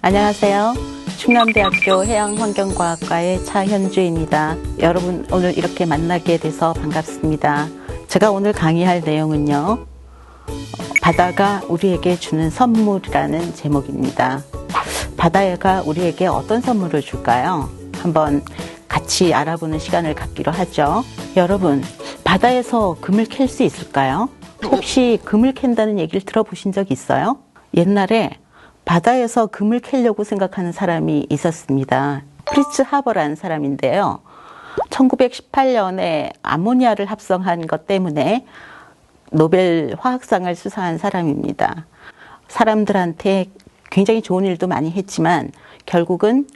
안녕하세요. 충남대학교 해양환경과학과의 차현주입니다. 여러분 오늘 이렇게 만나게 돼서 반갑습니다. 제가 오늘 강의할 내용은요. 바다가 우리에게 주는 선물이라는 제목입니다. 바다가 우리에게 어떤 선물을 줄까요? 한번 같이 알아보는 시간을 갖기로 하죠. 여러분, 바다에서 금을 캘 수 있을까요? 혹시 금을 캔다는 얘기를 들어보신 적 있어요? 옛날에 바다에서 금을 캐려고 생각하는 사람이 있었습니다. 프리츠 하버라는 사람인데요. 1918년에 아모니아를 합성한 것 때문에 노벨 화학상을 수상한 사람입니다. 사람들한테 굉장히 좋은 일도 많이 했지만 결국은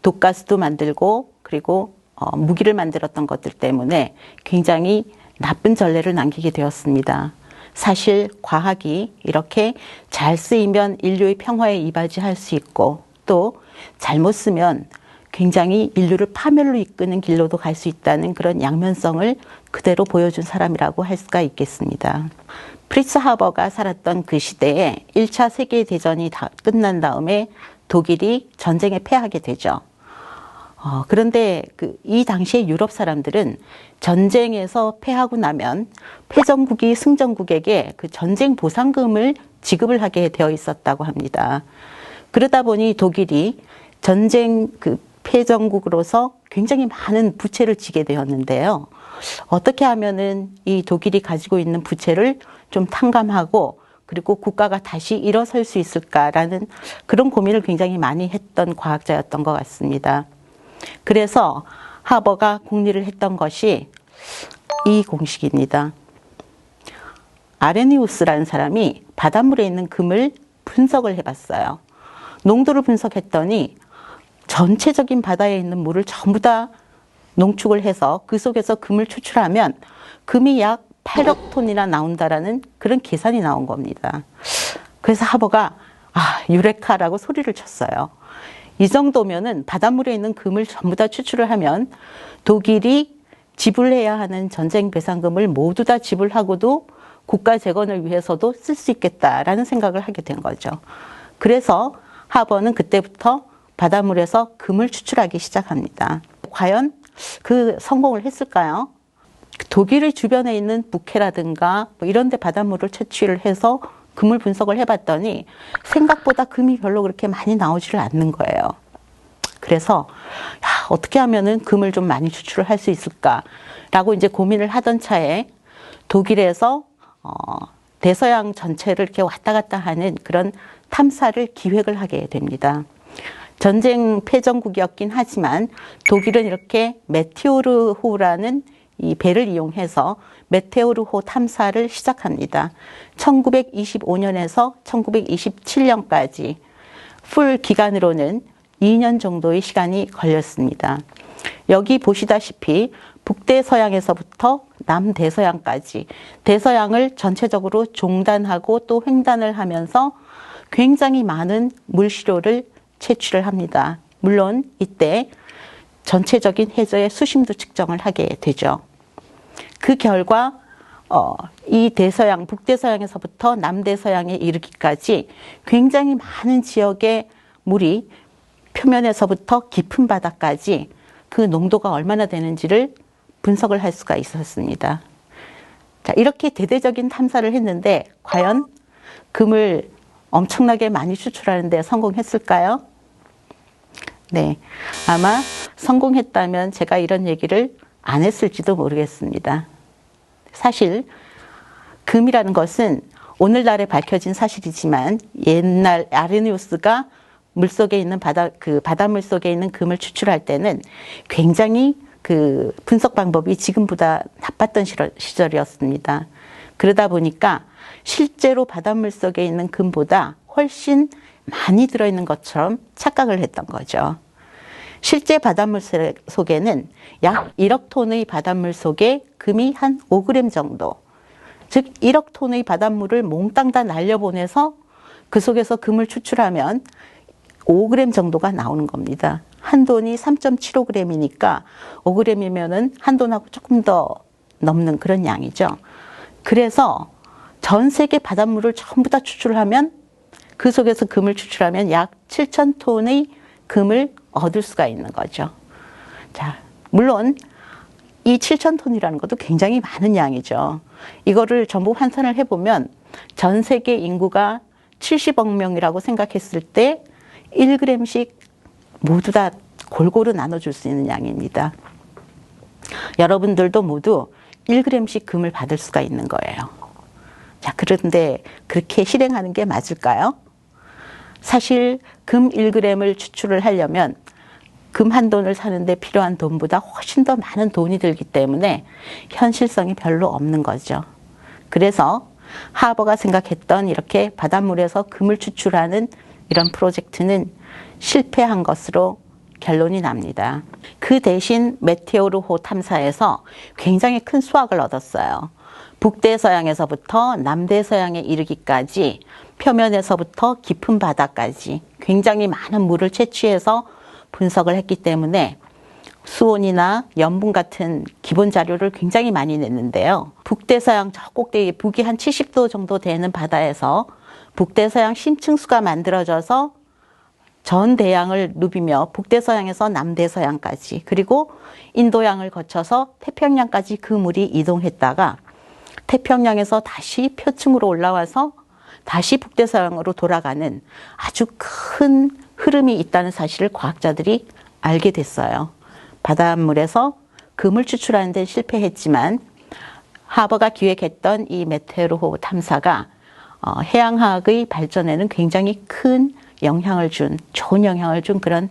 독가스도 만들고 그리고 무기를 만들었던 것들 때문에 굉장히 나쁜 전례를 남기게 되었습니다. 사실 과학이 이렇게 잘 쓰이면 인류의 평화에 이바지할 수 있고 또 잘못 쓰면 굉장히 인류를 파멸로 이끄는 길로도 갈 수 있다는 그런 양면성을 그대로 보여준 사람이라고 할 수가 있겠습니다. 프리츠 하버가 살았던 그 시대에 1차 세계대전이 다 끝난 다음에 독일이 전쟁에 패하게 되죠. 그런데 이 당시에 유럽 사람들은 전쟁에서 패하고 나면 패전국이 승전국에게 그 전쟁 보상금을 지급을 하게 되어 있었다고 합니다. 그러다 보니 독일이 전쟁 패전국으로서 굉장히 많은 부채를 지게 되었는데요. 어떻게 하면은 이 독일이 가지고 있는 부채를 좀 탕감하고 그리고 국가가 다시 일어설 수 있을까라는 그런 고민을 굉장히 많이 했던 과학자였던 것 같습니다. 그래서 하버가 궁리를 했던 것이 이 공식입니다. 아레니우스라는 사람이 바닷물에 있는 금을 분석을 해봤어요. 농도를 분석했더니 전체적인 바다에 있는 물을 전부 다 농축을 해서 그 속에서 금을 추출하면 금이 약 8억 톤이나 나온다라는 그런 계산이 나온 겁니다. 그래서 하버가 유레카라고 소리를 쳤어요. 이 정도면은 바닷물에 있는 금을 전부 다 추출을 하면 독일이 지불해야 하는 전쟁 배상금을 모두 다 지불하고도 국가 재건을 위해서도 쓸 수 있겠다라는 생각을 하게 된 거죠. 그래서 하버는 그때부터 바닷물에서 금을 추출하기 시작합니다. 과연 그 성공을 했을까요? 독일의 주변에 있는 북해라든가 이런 데 바닷물을 채취를 해서 금을 분석을 해봤더니 생각보다 금이 별로 그렇게 많이 나오지를 않는 거예요. 그래서 어떻게 하면은 금을 좀 많이 추출을 할 수 있을까라고 이제 고민을 하던 차에 독일에서 대서양 전체를 이렇게 왔다 갔다 하는 그런 탐사를 기획을 하게 됩니다. 전쟁 패전국이었긴 하지만 독일은 이렇게 메테오르호라는 이 배를 이용해서 메테오르호 탐사를 시작합니다. 1925년에서 1927년까지 풀 기간으로는 2년 정도의 시간이 걸렸습니다. 여기 보시다시피 북대서양에서부터 남대서양까지 대서양을 전체적으로 종단하고 또 횡단을 하면서 굉장히 많은 물시료를 채취를 합니다. 물론 이때 전체적인 해저의 수심도 측정을 하게 되죠. 그 결과 이 대서양, 북대서양에서부터 남대서양에 이르기까지 굉장히 많은 지역의 물이 표면에서부터 깊은 바다까지 그 농도가 얼마나 되는지를 분석을 할 수가 있었습니다. 자, 이렇게 대대적인 탐사를 했는데 과연 금을 엄청나게 많이 추출하는 데 성공했을까요? 네, 아마 성공했다면 제가 이런 얘기를 안 했을지도 모르겠습니다. 사실 금이라는 것은 오늘날에 밝혀진 사실이지만 옛날 아레니우스가 물속에 있는 바닷물 속에 있는 금을 추출할 때는 굉장히 그 분석 방법이 지금보다 나빴던 시절이었습니다. 그러다 보니까 실제로 바닷물 속에 있는 금보다 훨씬 많이 들어있는 것처럼 착각을 했던 거죠. 실제 바닷물 속에는 약 1억 톤의 바닷물 속에 금이 한 5g 정도, 즉 1억 톤의 바닷물을 몽땅 다 날려보내서 그 속에서 금을 추출하면 5g 정도가 나오는 겁니다. 한 돈이 3.75g이니까 5g이면은 한 돈하고 조금 더 넘는 그런 양이죠. 그래서 전 세계 바닷물을 전부 다 추출하면 그 속에서 금을 추출하면 약 7,000톤의 금을 얻을 수가 있는 거죠. 자, 물론 이 7,000톤이라는 것도 굉장히 많은 양이죠. 이거를 전부 환산을 해보면 전 세계 인구가 70억 명이라고 생각했을 때 1g씩 모두 다 골고루 나눠줄 수 있는 양입니다. 여러분들도 모두 1g씩 금을 받을 수가 있는 거예요. 자, 그런데 그렇게 실행하는 게 맞을까요? 사실 금 1g을 추출을 하려면 금 한 돈을 사는데 필요한 돈보다 훨씬 더 많은 돈이 들기 때문에 현실성이 별로 없는 거죠. 그래서 하버가 생각했던 이렇게 바닷물에서 금을 추출하는 이런 프로젝트는 실패한 것으로 결론이 납니다. 그 대신 메테오르호 탐사에서 굉장히 큰 수확을 얻었어요. 북대서양에서부터 남대서양에 이르기까지 표면에서부터 깊은 바다까지 굉장히 많은 물을 채취해서 분석을 했기 때문에 수온이나 염분 같은 기본 자료를 굉장히 많이 냈는데요. 북대서양 저 꼭대기 북위 한 70도 정도 되는 바다에서 북대서양 심층수가 만들어져서 전 대양을 누비며 북대서양에서 남대서양까지 그리고 인도양을 거쳐서 태평양까지 그 물이 이동했다가 태평양에서 다시 표층으로 올라와서 다시 북대서양으로 돌아가는 아주 큰 흐름이 있다는 사실을 과학자들이 알게 됐어요. 바닷물에서 금을 추출하는 데 실패했지만 하버가 기획했던 이 메테오르호 탐사가 해양화학의 발전에는 굉장히 큰 영향을 준, 좋은 영향을 준 그런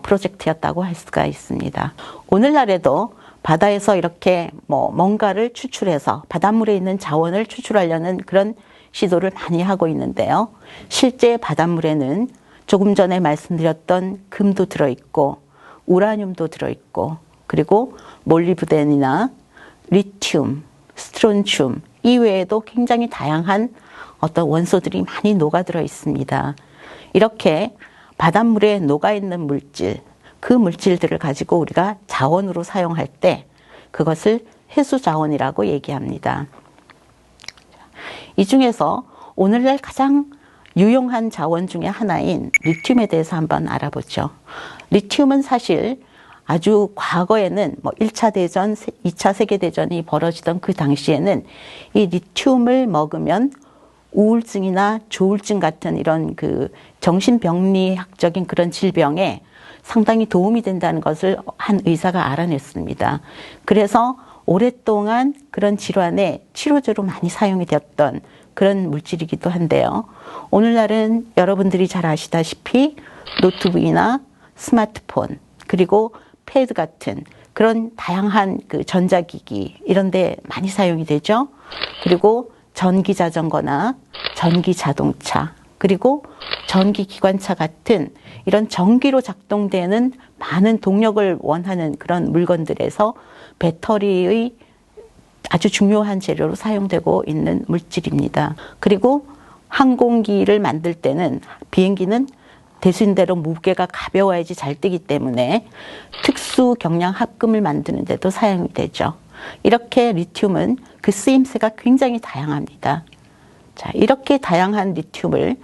프로젝트였다고 할 수가 있습니다. 오늘날에도 바다에서 이렇게 뭔가를 추출해서 바닷물에 있는 자원을 추출하려는 그런 시도를 많이 하고 있는데요. 실제 바닷물에는 조금 전에 말씀드렸던 금도 들어있고 우라늄도 들어있고 그리고 몰리브덴이나 리튬, 스트론튬 이외에도 굉장히 다양한 어떤 원소들이 많이 녹아들어 있습니다. 이렇게 바닷물에 녹아있는 물질, 그 물질들을 가지고 우리가 자원으로 사용할 때 그것을 해수자원이라고 얘기합니다. 이 중에서 오늘날 가장 유용한 자원 중에 하나인 리튬에 대해서 한번 알아보죠. 리튬은 사실 아주 과거에는 1차 대전, 2차 세계대전이 벌어지던 그 당시에는 이 리튬을 먹으면 우울증이나 조울증 같은 이런 그 정신병리학적인 그런 질병에 상당히 도움이 된다는 것을 한 의사가 알아냈습니다. 그래서 오랫동안 그런 질환의 치료제로 많이 사용이 되었던 그런 물질이기도 한데요. 오늘날은 여러분들이 잘 아시다시피 노트북이나 스마트폰 그리고 패드 같은 그런 다양한 그 전자기기 이런 데 많이 사용이 되죠. 그리고 전기 자전거나 전기 자동차 그리고 전기 기관차 같은 이런 전기로 작동되는 많은 동력을 원하는 그런 물건들에서 배터리의 아주 중요한 재료로 사용되고 있는 물질입니다. 그리고 항공기를 만들 때는 비행기는 대신대로 무게가 가벼워야지 잘 뛰기 때문에 특수 경량 합금을 만드는 데도 사용이 되죠. 이렇게 리튬은 그 쓰임새가 굉장히 다양합니다. 자, 이렇게 다양한 리튬을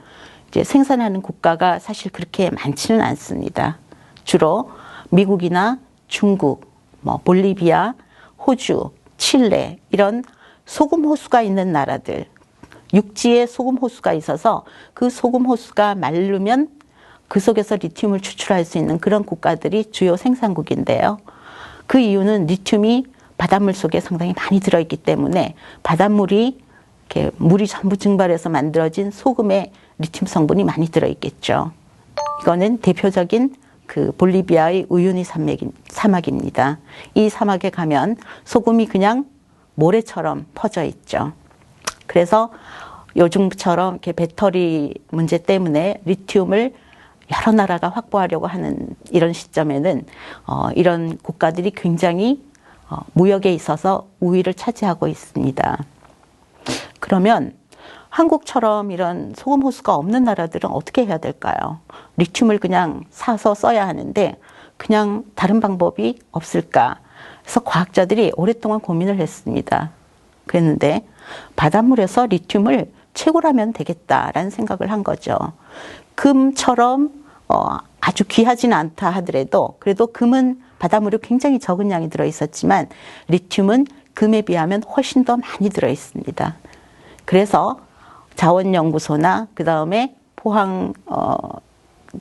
이제 생산하는 국가가 사실 그렇게 많지는 않습니다. 주로 미국이나 중국, 볼리비아, 호주, 칠레 이런 소금 호수가 있는 나라들, 육지에 소금 호수가 있어서 그 소금 호수가 마르면 그 속에서 리튬을 추출할 수 있는 그런 국가들이 주요 생산국인데요. 그 이유는 리튬이 바닷물 속에 상당히 많이 들어있기 때문에 바닷물이 이렇게 물이 전부 증발해서 만들어진 소금에 리튬 성분이 많이 들어있겠죠. 이거는 대표적인 그 볼리비아의 우유니 사막입니다. 이 사막에 가면 소금이 그냥 모래처럼 퍼져 있죠. 그래서 요즘처럼 이렇게 배터리 문제 때문에 리튬을 여러 나라가 확보하려고 하는 이런 시점에는 이런 국가들이 굉장히 무역에 있어서 우위를 차지하고 있습니다. 그러면 한국처럼 이런 소금 호수가 없는 나라들은 어떻게 해야 될까요? 리튬을 그냥 사서 써야 하는데 그냥 다른 방법이 없을까? 그래서 과학자들이 오랫동안 고민을 했습니다. 그랬는데 바닷물에서 리튬을 최고라면 되겠다라는 생각을 한 거죠. 금처럼 아주 귀하지는 않다 하더라도 그래도 금은 바닷물이 굉장히 적은 양이 들어있었지만 리튬은 금에 비하면 훨씬 더 많이 들어있습니다. 그래서 자원연구소나 그 다음에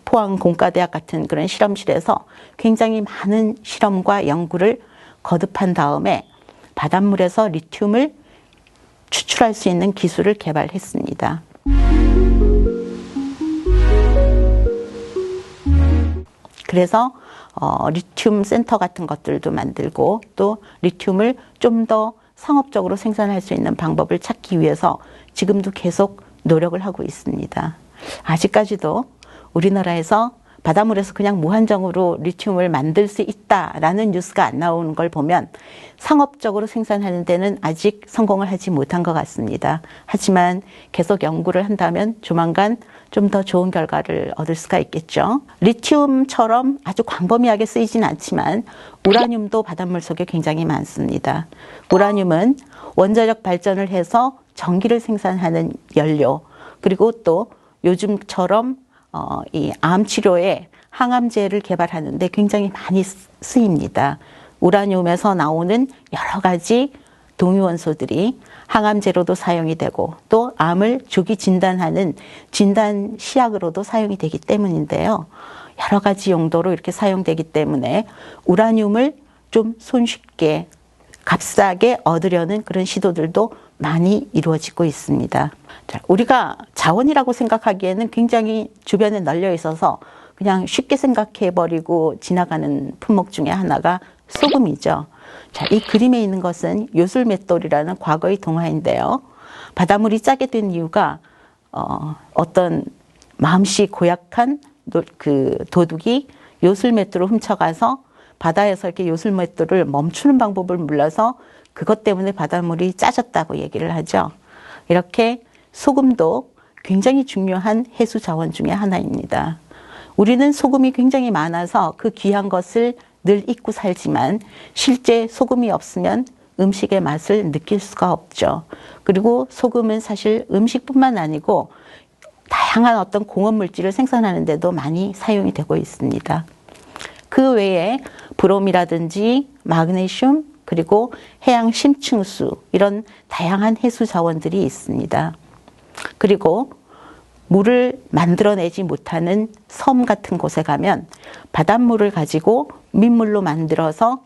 포항공과대학 같은 그런 실험실에서 굉장히 많은 실험과 연구를 거듭한 다음에 바닷물에서 리튬을 추출할 수 있는 기술을 개발했습니다. 그래서 리튬 센터 같은 것들도 만들고 또 리튬을 좀 더 상업적으로 생산할 수 있는 방법을 찾기 위해서 지금도 계속 노력을 하고 있습니다. 아직까지도 우리나라에서 바닷물에서 그냥 무한정으로 리튬을 만들 수 있다라는 뉴스가 안 나오는 걸 보면 상업적으로 생산하는 데는 아직 성공을 하지 못한 것 같습니다. 하지만 계속 연구를 한다면 조만간 좀 더 좋은 결과를 얻을 수가 있겠죠. 리튬처럼 아주 광범위하게 쓰이진 않지만 우라늄도 바닷물 속에 굉장히 많습니다. 우라늄은 원자력 발전을 해서 전기를 생산하는 연료, 그리고 또 요즘처럼 이 암 치료에 항암제를 개발하는데 굉장히 많이 쓰입니다. 우라늄에서 나오는 여러 가지 동위원소들이 항암제로도 사용이 되고 또 암을 조기 진단하는 진단 시약으로도 사용이 되기 때문인데요. 여러 가지 용도로 이렇게 사용되기 때문에 우라늄을 좀 손쉽게 값싸게 얻으려는 그런 시도들도 많이 이루어지고 있습니다. 자, 우리가 자원이라고 생각하기에는 굉장히 주변에 널려 있어서 그냥 쉽게 생각해버리고 지나가는 품목 중에 하나가 소금이죠. 자, 이 그림에 있는 것은 요술맷돌이라는 과거의 동화인데요. 바닷물이 짜게 된 이유가 어떤 마음씨 고약한 그 도둑이 요술맷돌을 훔쳐가서 바다에서 이렇게 요술맷돌을 멈추는 방법을 몰라서 그것 때문에 바닷물이 짜졌다고 얘기를 하죠. 이렇게 소금도 굉장히 중요한 해수 자원 중에 하나입니다. 우리는 소금이 굉장히 많아서 그 귀한 것을 늘 잊고 살지만 실제 소금이 없으면 음식의 맛을 느낄 수가 없죠. 그리고 소금은 사실 음식뿐만 아니고 다양한 어떤 공업 물질을 생산하는 데도 많이 사용이 되고 있습니다. 그 외에 브롬이라든지 마그네슘 그리고 해양 심층수 이런 다양한 해수 자원들이 있습니다. 그리고 물을 만들어내지 못하는 섬 같은 곳에 가면 바닷물을 가지고 민물로 만들어서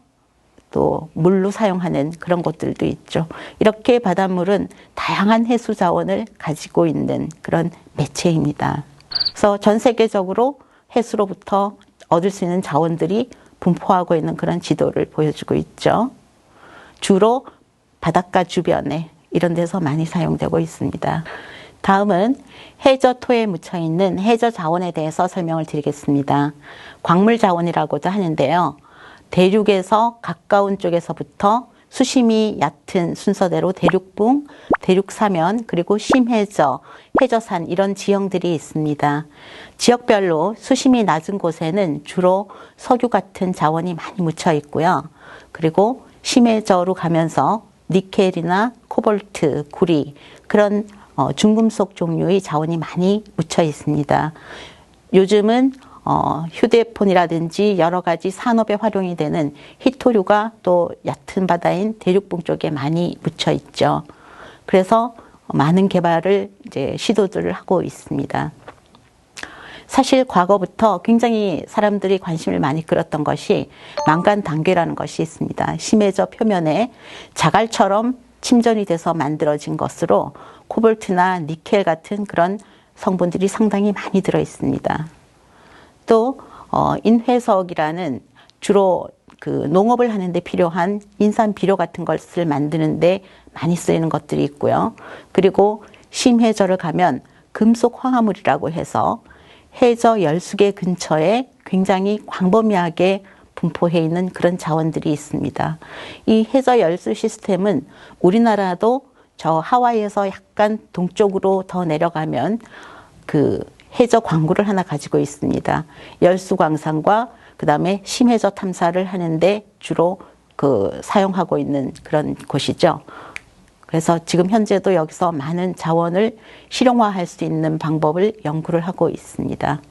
또 물로 사용하는 그런 곳들도 있죠. 이렇게 바닷물은 다양한 해수 자원을 가지고 있는 그런 매체입니다. 그래서 전 세계적으로 해수로부터 얻을 수 있는 자원들이 분포하고 있는 그런 지도를 보여주고 있죠. 주로 바닷가 주변에 이런 데서 많이 사용되고 있습니다. 다음은 해저토에 묻혀 있는 해저 자원에 대해서 설명을 드리겠습니다. 광물 자원이라고도 하는데요. 대륙에서 가까운 쪽에서부터 수심이 얕은 순서대로 대륙붕, 대륙사면, 그리고 심해저, 해저산 이런 지형들이 있습니다. 지역별로 수심이 낮은 곳에는 주로 석유 같은 자원이 많이 묻혀 있고요. 그리고 심해저로 가면서 니켈이나 코볼트, 구리 그런 중금속 종류의 자원이 많이 묻혀 있습니다. 요즘은 휴대폰이라든지 여러 가지 산업에 활용이 되는 희토류가 또 얕은 바다인 대륙붕 쪽에 많이 묻혀 있죠. 그래서 많은 개발을 이제 시도들을 하고 있습니다. 사실 과거부터 굉장히 사람들이 관심을 많이 끌었던 것이 망간당괴라는 것이 있습니다. 심해저 표면에 자갈처럼 침전이 돼서 만들어진 것으로 코볼트나 니켈 같은 그런 성분들이 상당히 많이 들어 있습니다. 또 인회석이라는 주로 그 농업을 하는데 필요한 인산 비료 같은 것을 만드는데 많이 쓰이는 것들이 있고요. 그리고 심해저를 가면 금속 황화물이라고 해서 해저 열수계 근처에 굉장히 광범위하게 분포해 있는 그런 자원들이 있습니다. 이 해저 열수 시스템은 우리나라도 저 하와이에서 약간 동쪽으로 더 내려가면 그 해저 광구를 하나 가지고 있습니다. 열수 광산과 그 다음에 심해저 탐사를 하는데 주로 그 사용하고 있는 그런 곳이죠. 그래서 지금 현재도 여기서 많은 자원을 실용화할 수 있는 방법을 연구를 하고 있습니다.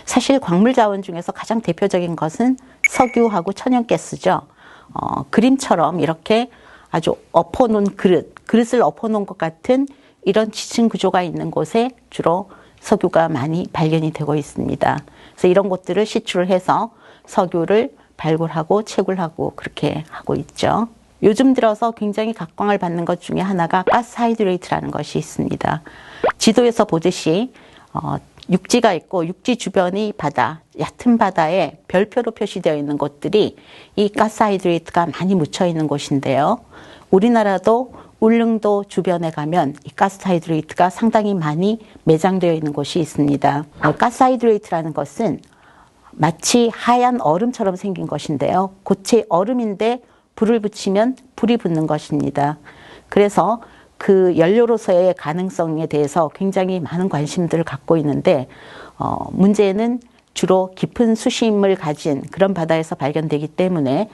사실 광물 자원 중에서 가장 대표적인 것은 석유하고 천연가스죠. 그림처럼 이렇게 아주 엎어놓은 그릇을 엎어놓은 것 같은 이런 지층 구조가 있는 곳에 주로 석유가 많이 발견이 되고 있습니다. 그래서 이런 곳들을 시추를 해서 석유를 발굴하고 채굴하고 그렇게 하고 있죠. 요즘 들어서 굉장히 각광을 받는 것 중에 하나가 가스하이드레이트라는 것이 있습니다. 지도에서 보듯이 육지가 있고 육지 주변이 바다, 얕은 바다에 별표로 표시되어 있는 곳들이 이 가스하이드레이트가 많이 묻혀 있는 곳인데요. 우리나라도 울릉도 주변에 가면 이 가스하이드레이트가 상당히 많이 매장되어 있는 곳이 있습니다. 가스하이드레이트라는 것은 마치 하얀 얼음처럼 생긴 것인데요. 고체 얼음인데 불을 붙이면 불이 붙는 것입니다. 그래서 그 연료로서의 가능성에 대해서 굉장히 많은 관심들을 갖고 있는데 문제는 주로 깊은 수심을 가진 그런 바다에서 발견되기 때문에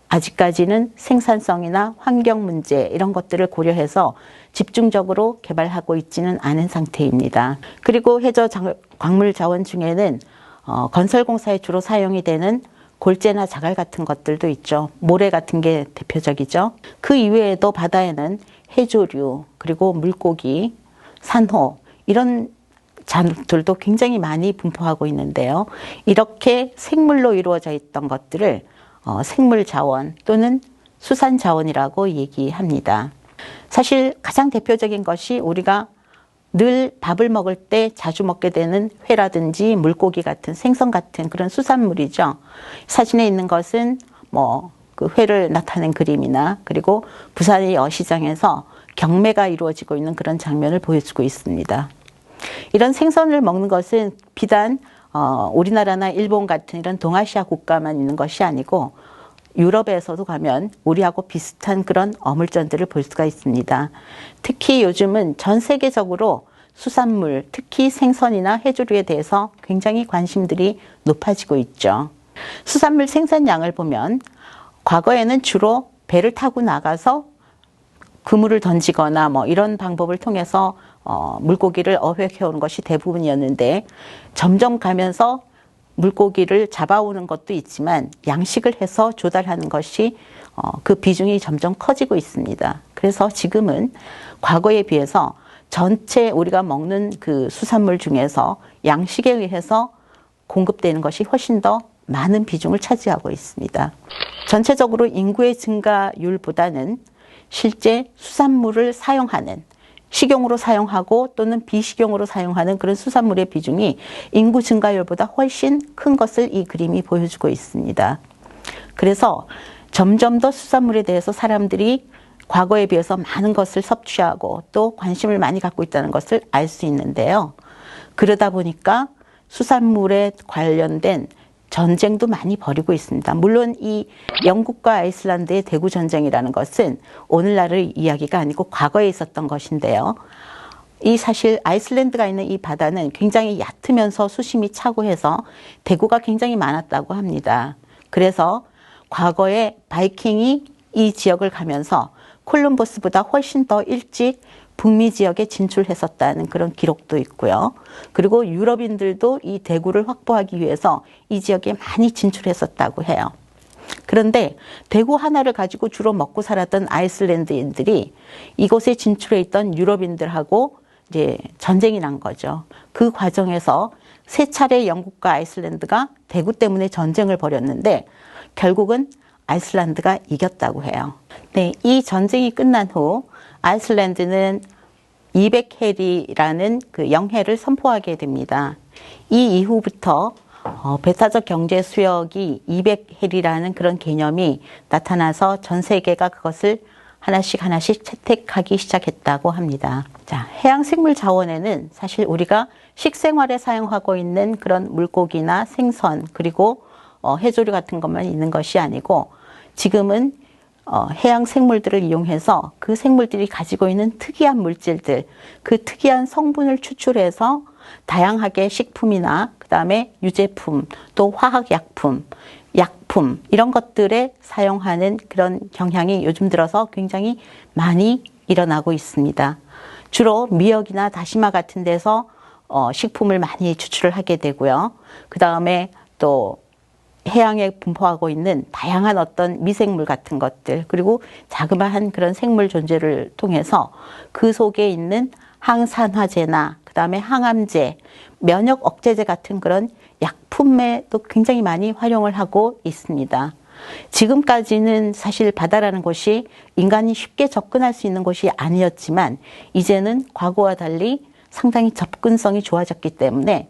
아직까지는 생산성이나 환경 문제 이런 것들을 고려해서 집중적으로 개발하고 있지는 않은 상태입니다. 그리고 해저 광물 자원 중에는 건설공사에 주로 사용이 되는 골재나 자갈 같은 것들도 있죠. 모래 같은 게 대표적이죠. 그 이외에도 바다에는 해조류, 그리고 물고기, 산호 이런 자들도 굉장히 많이 분포하고 있는데요. 이렇게 생물로 이루어져 있던 것들을 생물자원 또는 수산자원이라고 얘기합니다. 사실 가장 대표적인 것이 우리가 늘 밥을 먹을 때 자주 먹게 되는 회라든지 물고기 같은 생선 같은 그런 수산물이죠. 사진에 있는 것은 그 회를 나타낸 그림이나 그리고 부산의 여시장에서 경매가 이루어지고 있는 그런 장면을 보여주고 있습니다. 이런 생선을 먹는 것은 비단 우리나라나 일본 같은 이런 동아시아 국가만 있는 것이 아니고 유럽에서도 가면 우리하고 비슷한 그런 어물전들을 볼 수가 있습니다. 특히 요즘은 전 세계적으로 수산물, 특히 생선이나 해조류에 대해서 굉장히 관심들이 높아지고 있죠. 수산물 생산량을 보면 과거에는 주로 배를 타고 나가서 그물을 던지거나 이런 방법을 통해서 물고기를 어획해오는 것이 대부분이었는데 점점 가면서 물고기를 잡아오는 것도 있지만 양식을 해서 조달하는 것이 그 비중이 점점 커지고 있습니다. 그래서 지금은 과거에 비해서 전체 우리가 먹는 그 수산물 중에서 양식에 의해서 공급되는 것이 훨씬 더 많은 비중을 차지하고 있습니다. 전체적으로 인구의 증가율보다는 실제 수산물을 사용하는 식용으로 사용하고 또는 비식용으로 사용하는 그런 수산물의 비중이 인구 증가율보다 훨씬 큰 것을 이 그림이 보여주고 있습니다. 그래서 점점 더 수산물에 대해서 사람들이 과거에 비해서 많은 것을 섭취하고 또 관심을 많이 갖고 있다는 것을 알 수 있는데요. 그러다 보니까 수산물에 관련된 전쟁도 많이 벌이고 있습니다. 물론 이 영국과 아이슬란드의 대구 전쟁이라는 것은 오늘날의 이야기가 아니고 과거에 있었던 것인데요. 이 사실 아이슬란드가 있는 이 바다는 굉장히 얕으면서 수심이 차고 해서 대구가 굉장히 많았다고 합니다. 그래서 과거에 바이킹이 이 지역을 가면서 콜럼버스보다 훨씬 더 일찍 북미 지역에 진출했었다는 그런 기록도 있고요. 그리고 유럽인들도 이 대구를 확보하기 위해서 이 지역에 많이 진출했었다고 해요. 그런데 대구 하나를 가지고 주로 먹고 살았던 아이슬란드인들이 이곳에 진출해 있던 유럽인들하고 이제 전쟁이 난 거죠. 그 과정에서 세 차례 영국과 아이슬란드가 대구 때문에 전쟁을 벌였는데 결국은 아이슬란드가 이겼다고 해요. 네, 이 전쟁이 끝난 후 아이슬란드는 200해리라는 그 영해를 선포하게 됩니다. 이 이후부터 배타적 경제 수역이 200해리라는 그런 개념이 나타나서 전 세계가 그것을 하나씩 채택하기 시작했다고 합니다. 자, 해양 생물 자원에는 사실 우리가 식생활에 사용하고 있는 그런 물고기나 생선 그리고 해조류 같은 것만 있는 것이 아니고 지금은 해양 생물들을 이용해서 그 생물들이 가지고 있는 특이한 물질들, 그 특이한 성분을 추출해서 다양하게 식품이나 그다음에 유제품, 또 화학약품, 약품 이런 것들에 사용하는 그런 경향이 요즘 들어서 굉장히 많이 일어나고 있습니다. 주로 미역이나 다시마 같은 데서 식품을 많이 추출을 하게 되고요. 그 다음에 또 해양에 분포하고 있는 다양한 어떤 미생물 같은 것들, 그리고 자그마한 그런 생물 존재를 통해서 그 속에 있는 항산화제나 그 다음에 항암제, 면역 억제제 같은 그런 약품에도 굉장히 많이 활용을 하고 있습니다. 지금까지는 사실 바다라는 곳이 인간이 쉽게 접근할 수 있는 곳이 아니었지만 이제는 과거와 달리 상당히 접근성이 좋아졌기 때문에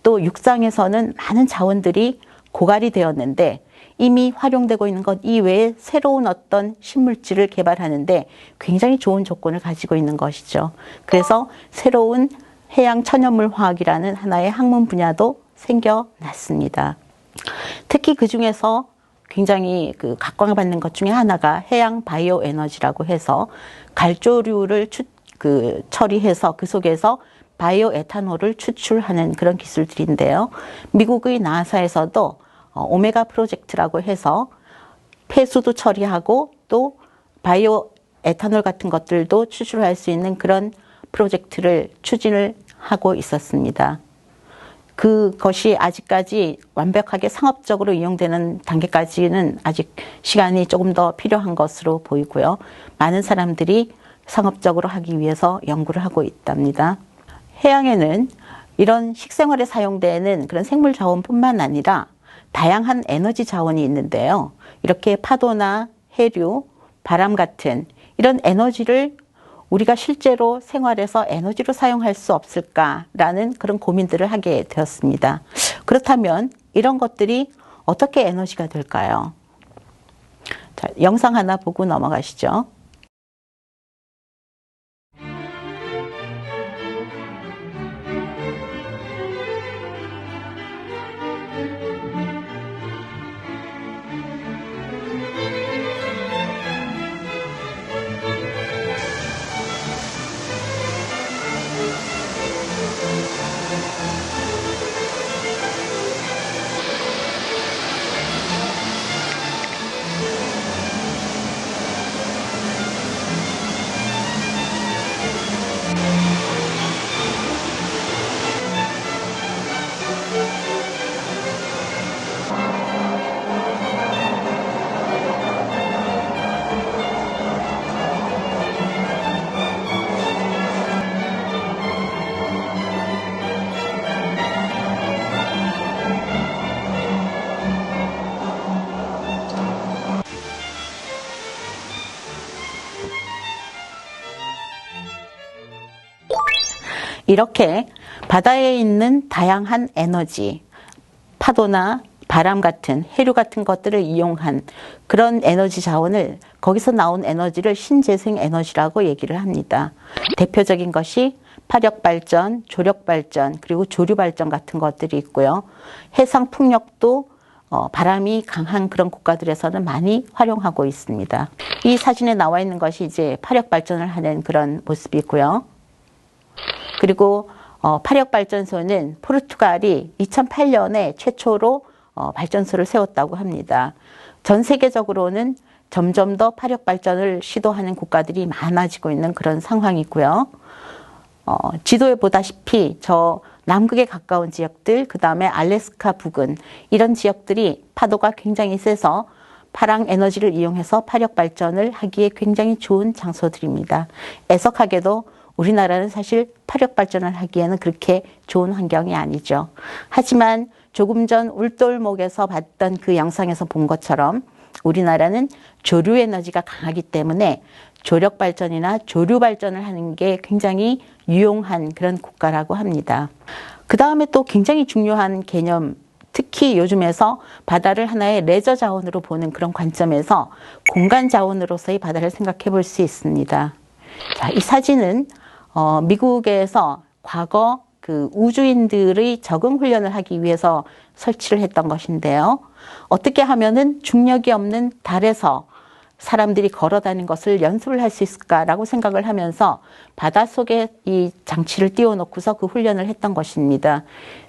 또 육상에서는 많은 자원들이 고갈이 되었는데 이미 활용되고 있는 것 이외에 새로운 어떤 신물질을 개발하는데 굉장히 좋은 조건을 가지고 있는 것이죠. 그래서 새로운 해양 천연물 화학이라는 하나의 학문 분야도 생겨났습니다. 특히 그 중에서 굉장히 각광받는 것 중에 하나가 해양 바이오 에너지라고 해서 갈조류를 처리해서 그 속에서 바이오 에탄올을 추출하는 그런 기술들인데요. 미국의 나사에서도 오메가 프로젝트라고 해서 폐수도 처리하고 또 바이오 에탄올 같은 것들도 추출할 수 있는 그런 프로젝트를 추진을 하고 있었습니다. 그것이 아직까지 완벽하게 상업적으로 이용되는 단계까지는 아직 시간이 조금 더 필요한 것으로 보이고요. 많은 사람들이 상업적으로 하기 위해서 연구를 하고 있답니다. 해양에는 이런 식생활에 사용되는 그런 생물 자원뿐만 아니라 다양한 에너지 자원이 있는데요. 이렇게 파도나 해류, 바람 같은 이런 에너지를 우리가 실제로 생활에서 에너지로 사용할 수 없을까라는 그런 고민들을 하게 되었습니다. 그렇다면 이런 것들이 어떻게 에너지가 될까요? 자, 영상 하나 보고 넘어가시죠. 이렇게 바다에 있는 다양한 에너지, 파도나 바람 같은 해류 같은 것들을 이용한 그런 에너지 자원을 거기서 나온 에너지를 신재생 에너지라고 얘기를 합니다. 대표적인 것이 파력발전, 조력발전, 그리고 조류발전 같은 것들이 있고요. 해상 풍력도 바람이 강한 그런 국가들에서는 많이 활용하고 있습니다. 이 사진에 나와 있는 것이 이제 파력발전을 하는 그런 모습이고요. 그리고 파력발전소는 포르투갈이 2008년에 최초로 발전소를 세웠다고 합니다. 전 세계적으로는 점점 더 파력발전을 시도하는 국가들이 많아지고 있는 그런 상황이고요. 지도에 보다시피 저 남극에 가까운 지역들, 그 다음에 알래스카 부근 이런 지역들이 파도가 굉장히 세서 파랑 에너지를 이용해서 파력발전을 하기에 굉장히 좋은 장소들입니다. 애석하게도 우리나라는 사실 파력발전을 하기에는 그렇게 좋은 환경이 아니죠. 하지만 조금 전 울돌목에서 봤던 그 영상에서 본 것처럼 우리나라는 조류 에너지가 강하기 때문에 조력발전이나 조류발전을 하는 게 굉장히 유용한 그런 국가라고 합니다. 그 다음에 또 굉장히 중요한 개념, 특히 요즘에서 바다를 하나의 레저 자원으로 보는 그런 관점에서 공간 자원으로서의 바다를 생각해 볼 수 있습니다. 자, 이 사진은 미국에서 과거 그 우주인들의 적응 훈련을 하기 위해서 설치를 했던 것인데요. 어떻게 하면은 중력이 없는 달에서 사람들이 걸어 다니는 것을 연습을 할 수 있을까라고 생각을 하면서 바닷속에 이 장치를 띄워놓고서 그 훈련을 했던 것입니다.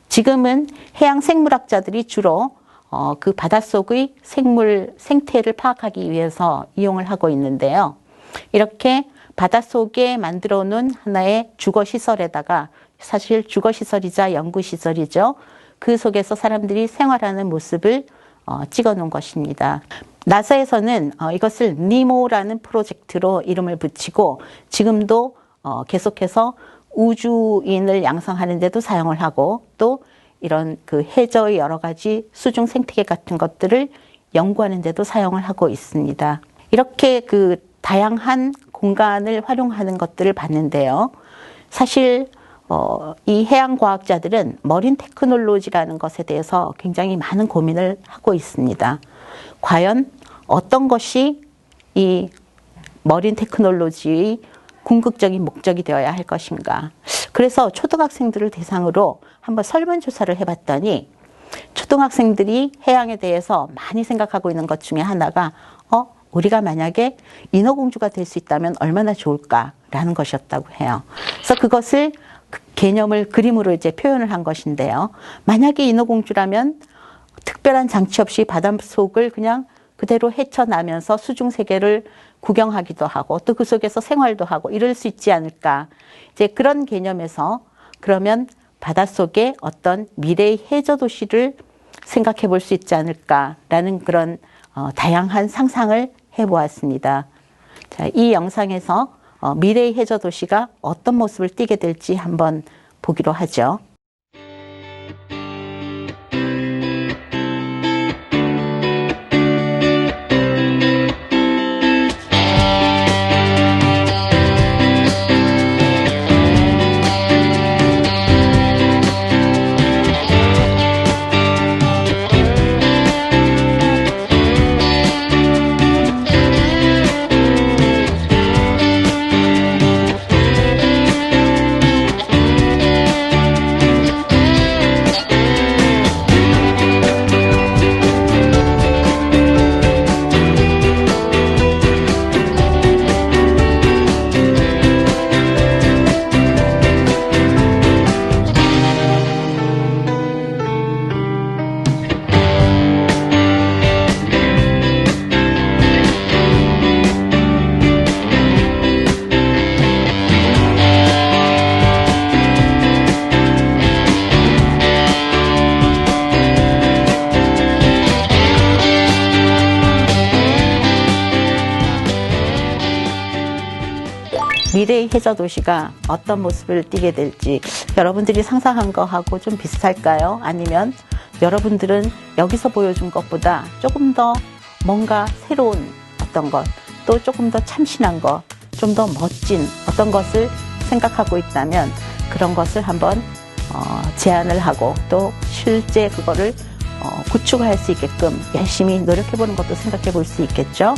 지금은 해양 생물학자들이 주로 그 바닷속의 생태를 파악하기 위해서 이용을 하고 있는데요. 이렇게 바닷속에 만들어 놓은 하나의 주거시설에다가, 사실 주거시설이자 연구시설이죠. 그 속에서 사람들이 생활하는 모습을 찍어 놓은 것입니다. 나사에서는 이것을 니모라는 프로젝트로 이름을 붙이고 지금도 계속해서 우주인을 양성하는 데도 사용을 하고, 또 이런 그 해저의 여러 가지 수중 생태계 같은 것들을 연구하는 데도 사용을 하고 있습니다. 이렇게 그 다양한 공간을 활용하는 것들을 봤는데요. 사실 이 해양과학자들은 머린 테크놀로지라는 것에 대해서 굉장히 많은 고민을 하고 있습니다. 과연 어떤 것이 이 머린 테크놀로지의 궁극적인 목적이 되어야 할 것인가. 그래서 초등학생들을 대상으로 한번 설문조사를 해봤더니 초등학생들이 해양에 대해서 많이 생각하고 있는 것 중에 하나가 우리가 만약에 인어공주가 될 수 있다면 얼마나 좋을까라는 것이었다고 해요. 그래서 그것을 개념을 그림으로 이제 표현을 한 것인데요. 만약에 인어공주라면 특별한 장치 없이 바닷속을 그냥 그대로 헤쳐나면서 수중 세계를 구경하기도 하고 또 그 속에서 생활도 하고 이럴 수 있지 않을까. 이제 그런 개념에서 그러면 바닷속에 어떤 미래의 해저 도시를 생각해 볼 수 있지 않을까라는 그런 다양한 상상을 해보았습니다. 자, 이 영상에서 미래의 해저 도시가 어떤 모습을 띠게 될지 한번 보기로 하죠. 미래의 해저 도시가 어떤 모습을 띠게 될지 여러분들이 상상한 거하고 좀 비슷할까요? 아니면 여러분들은 여기서 보여준 것보다 조금 더 뭔가 새로운 어떤 것, 또 조금 더 참신한 것, 좀 더 멋진 어떤 것을 생각하고 있다면 그런 것을 한번 제안을 하고 또 실제 그거를 구축할 수 있게끔 열심히 노력해보는 것도 생각해 볼 수 있겠죠.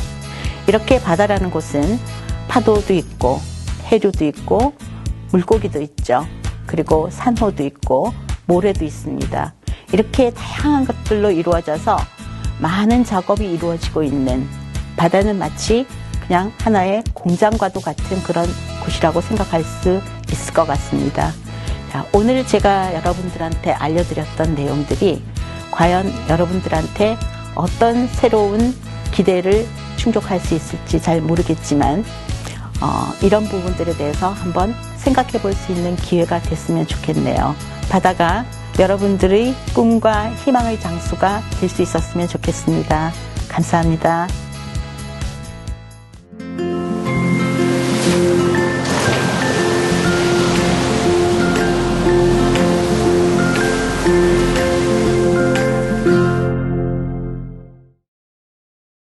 이렇게 바다라는 곳은 파도도 있고 해류도 있고 물고기도 있죠. 그리고 산호도 있고 모래도 있습니다. 이렇게 다양한 것들로 이루어져서 많은 작업이 이루어지고 있는, 바다는 마치 그냥 하나의 공장과도 같은 그런 곳이라고 생각할 수 있을 것 같습니다. 자, 오늘 제가 여러분들한테 알려드렸던 내용들이 과연 여러분들한테 어떤 새로운 기대를 충족할 수 있을지 잘 모르겠지만 이런 부분들에 대해서 한번 생각해 볼 수 있는 기회가 됐으면 좋겠네요. 바다가 여러분들의 꿈과 희망의 장소가 될 수 있었으면 좋겠습니다. 감사합니다.